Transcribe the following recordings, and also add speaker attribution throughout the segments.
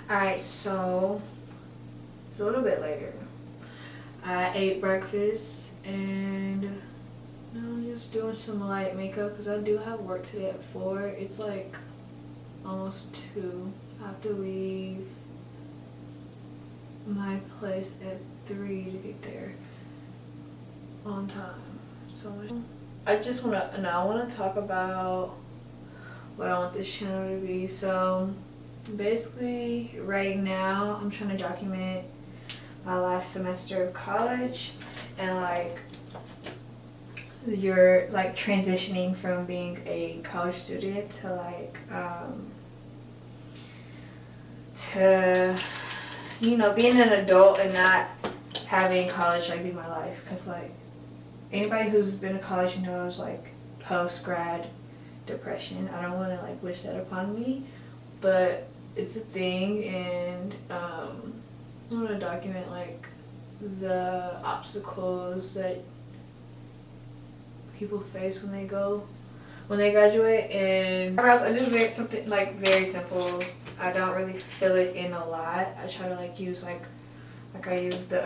Speaker 1: Alright, so it's a little bit later. I ate breakfast and now I'm just doing some light makeup because I do have work today at 4. It's like almost 2. I have to leave my place at 3 to get there on time. So I just want to talk about what I want this channel to be. So basically right now I'm trying to document my last semester of college and like you're like transitioning from being a college student to like to being an adult and not having college like be my life, because like anybody who's been to college knows like post-grad depression. I don't want to like wish that upon me, but it's a thing, and I want to document like the obstacles that people face when they graduate. And I do something like very simple. I don't really fill it in a lot. I try to like use like I use the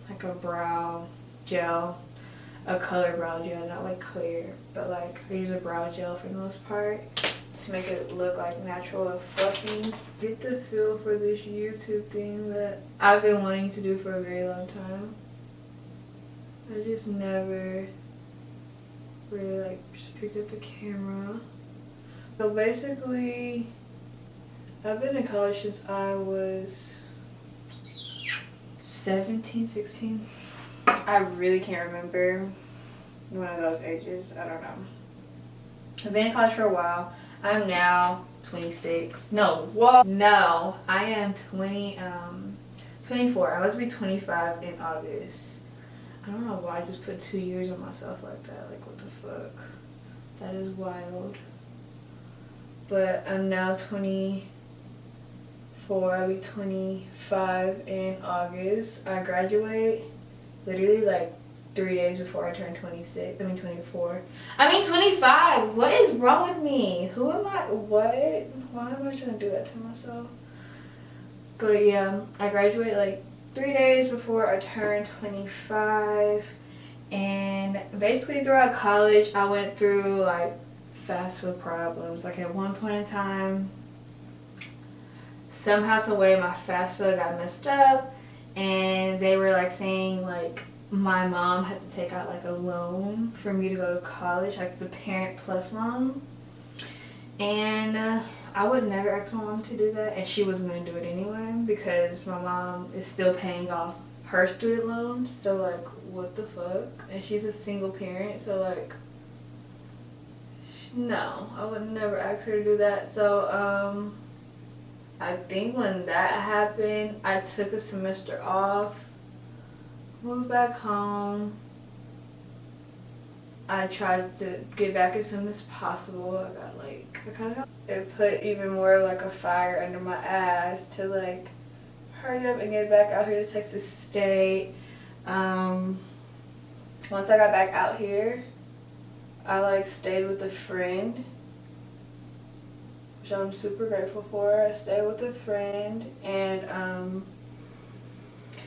Speaker 1: like a brow gel, a colored brow gel, not like clear, but like I use a brow gel for the most part to make it look like natural and fluffy. Get the feel for this YouTube thing that I've been wanting to do for a very long time. I just never really like just picked up a camera. So basically I've been in college since I was 17, 16. I really can't remember one of those ages. I don't know. I've been in college for a while. I'm now 26. No, whoa. No, I am 24. I must be 25 in August. I don't know why I just put 2 years on myself like that. Like, what the fuck? That is wild. But I'm now 24. I'll be 25 in August. I graduate literally like 3 days before I turn 26. 24. 25. What is wrong with me? Who am I? What? Why am I trying to do that to myself? But yeah, I graduate like 3 days before I turn 25, and basically throughout college I went through like FASFA problems. Like at one point in time, somehow some way my FASFA got messed up, and they were like saying like my mom had to take out like a loan for me to go to college, like the Parent Plus loan, and I would never ask my mom to do that, and she wasn't going to do it anyway because my mom is still paying off her student loans. So like, what the fuck? And she's a single parent, so like, no, I would never ask her to do that. So I think when that happened, I took a semester off, moved back home. I tried to get back as soon as possible. It put even more like a fire under my ass to like hurry up and get back out here to Texas State. Once I got back out here, I like stayed with a friend, which I'm super grateful for. I stayed with a friend and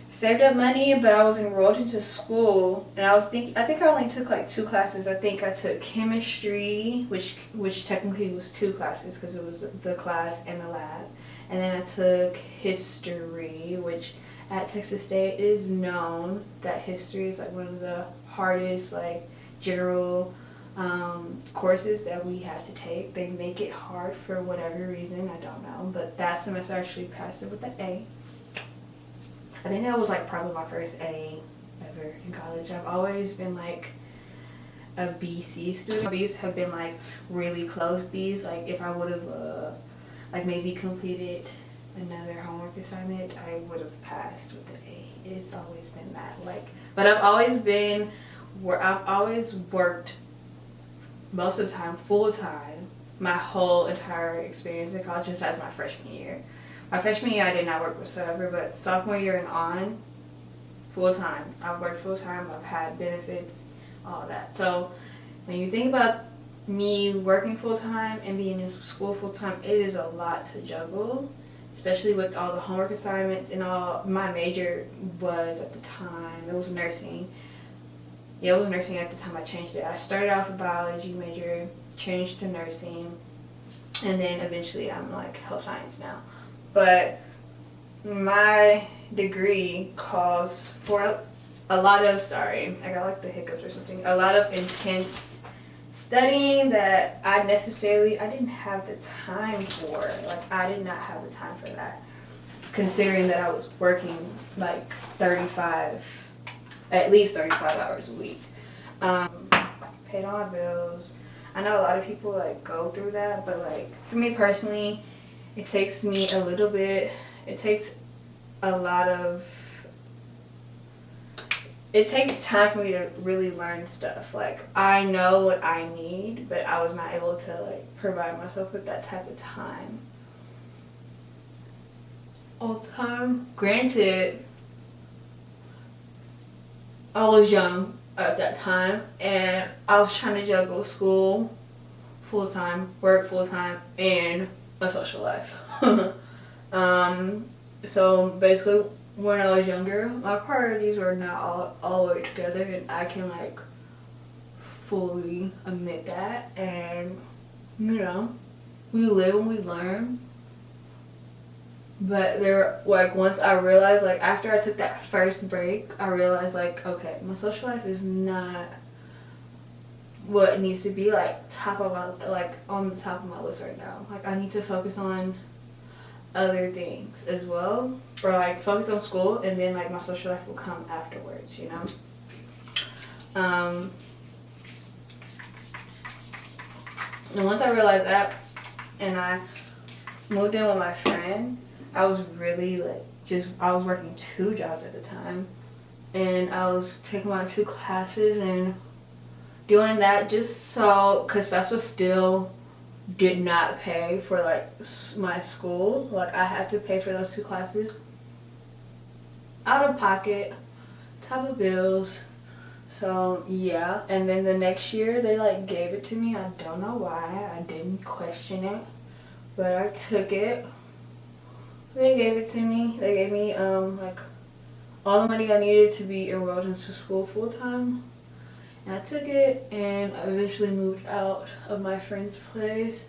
Speaker 1: saved up money, but I was enrolled into school, and I think I only took like 2 classes. I think I took chemistry, which technically was 2 classes because it was the class and the lab, and then I took history, which at Texas State it is known that history is like one of the hardest like general courses that we have to take. They make it hard for whatever reason, I don't know, but that semester I actually passed it with an A. I think that was like probably my first A ever in college. I've always been like a BC student. B's have been like really close B's. Like if I would have like maybe completed another homework assignment, I would have passed with an A. It's always been that. Like, but I've always worked most of the time full time my whole entire experience in college besides my freshman year. My freshman year I did not work whatsoever, but sophomore year and on, full time. I've worked full time, I've had benefits, all that. So when you think about me working full time and being in school full time, it is a lot to juggle. especially with all the homework assignments and all. My major was at the time, it was nursing. Yeah, it was nursing at the time I changed it. I started off a biology major, changed to nursing, and then eventually I'm like health science now. But my degree calls for a lot of, sorry, I got like the hiccups or something, a lot of intense studying that I didn't have the time for. Like, I did not have the time for that, considering that I was working like at least 35 hours a week. Paid all my bills. I know a lot of people like go through that, but like for me personally, it takes time for me to really learn stuff. Like, I know what I need, but I was not able to like provide myself with that type of time all the time. Granted, I was young at that time, and I was trying to juggle school full-time, work full-time, and a social life. So basically, when I was younger, my priorities were not all the way together, and I can like fully admit that. And you know, we live and we learn. But once I realized, like, after I took that first break, I realized, like, okay, my social life is not what it needs to be, like, on the top of my list right now. Like, I need to focus on other things as well, or, like, focus on school, and then, like, my social life will come afterwards, you know? And once I realized that, and I moved in with my friend, I was really like, I was working 2 jobs at the time, and I was taking my 2 classes and doing that just so, because FASFA still did not pay for like my school. Like, I had to pay for those 2 classes out of pocket, top of bills. So yeah, and then the next year they like gave it to me. I don't know why, I didn't question it, but I took it. They gave it to me. They gave me like all the money I needed to be enrolled into school full time. And I took it, and I eventually moved out of my friend's place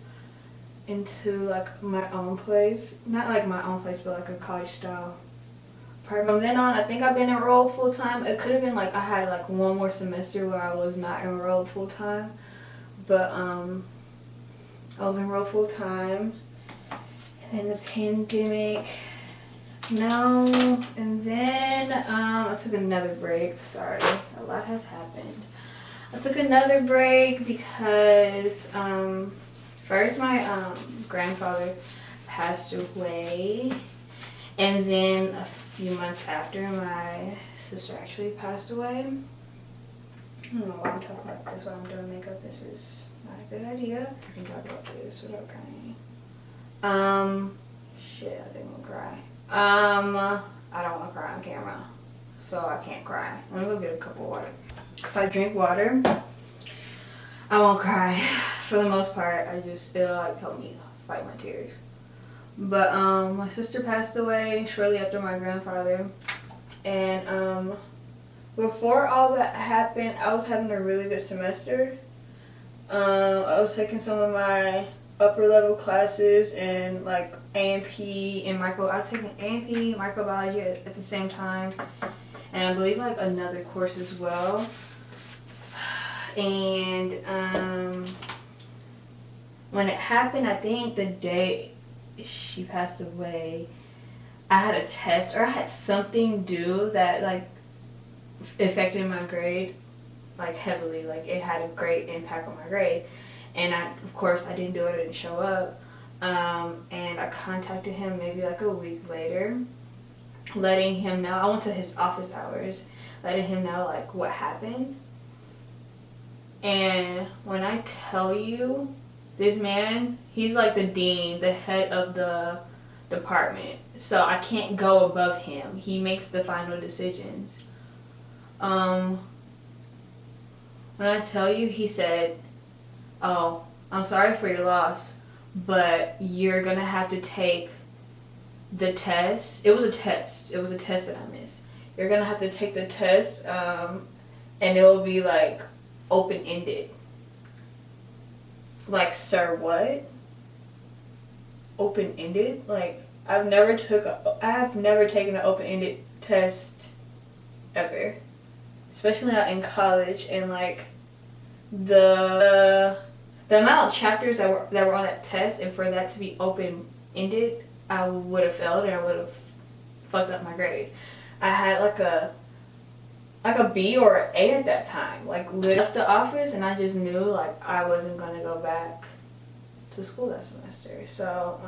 Speaker 1: into like my own place. Not like my own place, but like a college style apartment. From then on, I think I've been enrolled full time. It could have been like I had like one more semester where I was not enrolled full time, but I was enrolled full time. And the pandemic, no, and then I took another break. Sorry, a lot has happened. I took another break because first my grandfather passed away, and then a few months after, my sister actually passed away. I don't know why I'm talking about this while I'm doing makeup. This is not a good idea. I can talk about this without crying. Shit, I think I'm gonna cry. I don't wanna cry on camera, so I can't cry. I'm gonna go get a cup of water. If I drink water, I won't cry. For the most part, it'll like help me fight my tears. But, my sister passed away shortly after my grandfather, and, before all that happened, I was having a really good semester. I was taking some of my upper level classes and like A&P and I was taking A&P, microbiology at the same time, and I believe like another course as well. And when it happened, I think the day she passed away, I had a test or I had something due that like affected my grade like heavily. Like, it had a great impact on my grade. And of course, I didn't do it, I didn't show up. And I contacted him maybe like a week later, letting him know. I went to his office hours, letting him know like what happened. And when I tell you, this man, he's like the dean, the head of the department. So I can't go above him. He makes the final decisions. When I tell you, he said, "Oh, I'm sorry for your loss, but you're gonna have to take the test. It was a test. It was a test that I missed. You're gonna have to take the test, and it will be like open-ended. Like, sir, what? Open-ended? Like, I have never taken an open-ended test ever, especially not in college. And like the amount of chapters that were on that test, and for that to be open-ended, I would have failed and I would have fucked up my grade. I had like a B or an A at that time. Like, left the office and I just knew like I wasn't gonna go back to school that semester. So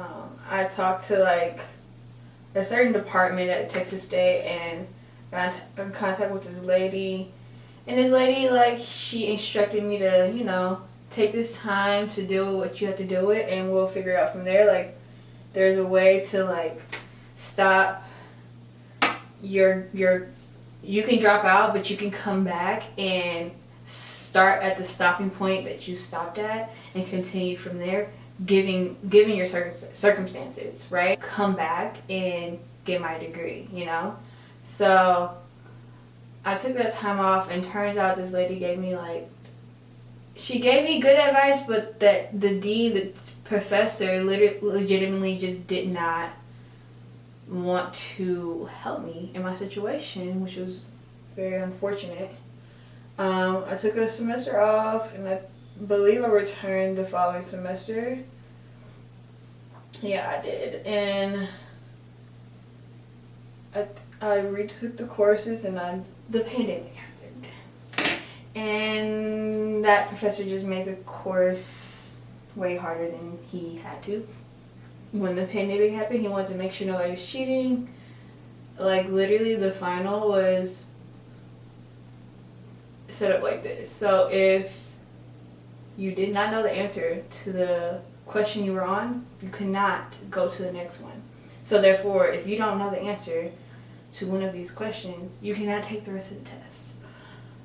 Speaker 1: I talked to like a certain department at Texas State and got in contact with this lady. And this lady, like, she instructed me to, you know, take this time to deal with what you have to deal with, and we'll figure it out from there. Like, there's a way to like stop you can drop out, but you can come back and start at the stopping point that you stopped at and continue from there, given your circumstances, right? Come back and get my degree, you know? So I took that time off, and turns out this lady gave me like, she gave me good advice, but that the professor legitimately just did not want to help me in my situation, which was very unfortunate. I took a semester off, and I believe I returned the following semester. Yeah, I did. And I retook the courses, and the pandemic happened. And that professor just made the course way harder than he had to. When the pandemic happened, he wanted to make sure nobody was cheating. Like, literally, the final was set up like this. So if you did not know the answer to the question you were on, you could not go to the next one. So therefore, if you don't know the answer to one of these questions, you cannot take the rest of the test.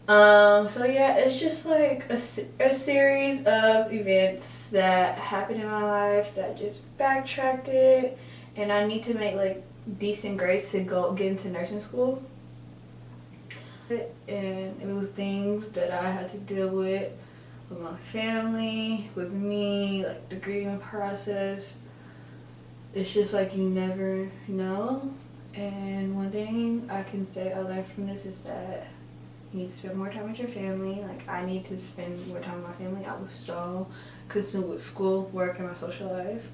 Speaker 1: So yeah, it's just like a series of events that happened in my life that just backtracked it, and I need to make like decent grades to get into nursing school. And it was things that I had to deal with my family, with me, like the grieving process. It's just like you never know. And one thing I can say I learned from this is that you need to spend more time with your family. Like, I need to spend more time with my family. I was so consumed with school, work, and my social life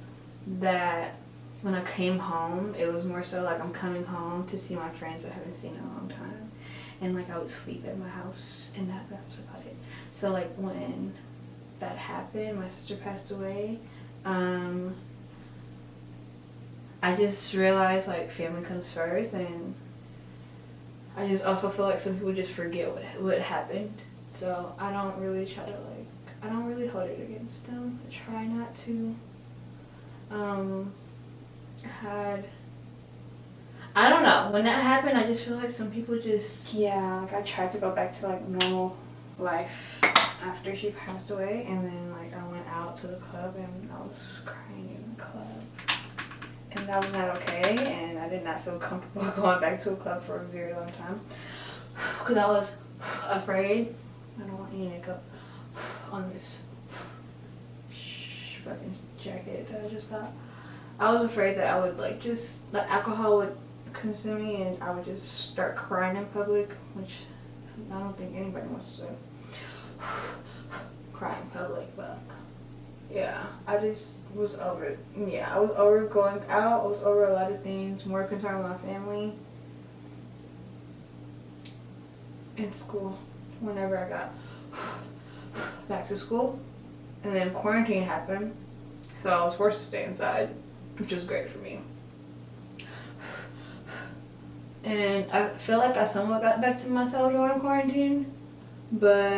Speaker 1: that when I came home, it was more so like I'm coming home to see my friends that I haven't seen in a long time. And like, I would sleep at my house, and that was about it. So like, when that happened, my sister passed away, I just realized like family comes first, and I just also feel like some people just forget what happened. So I don't really try to like, I don't really hold it against them. I try not to. I don't know, when that happened, I just feel like some people just, yeah, like I tried to go back to like normal life after she passed away, and then like I went out to the club and I was crying in the club. And that was not okay, and I did not feel comfortable going back to a club for a very long time because I was afraid. I don't want any makeup on this fucking jacket that I just got. I was afraid that I would like just, the alcohol would consume me and I would just start crying in public, which I don't think anybody wants to cry in public, but yeah, I just was over it. Yeah, I was over going out. I was over a lot of things. More concerned with my family. In school. Whenever I got back to school. And then quarantine happened. So I was forced to stay inside, which was great for me. And I feel like I somewhat got back to myself during quarantine. But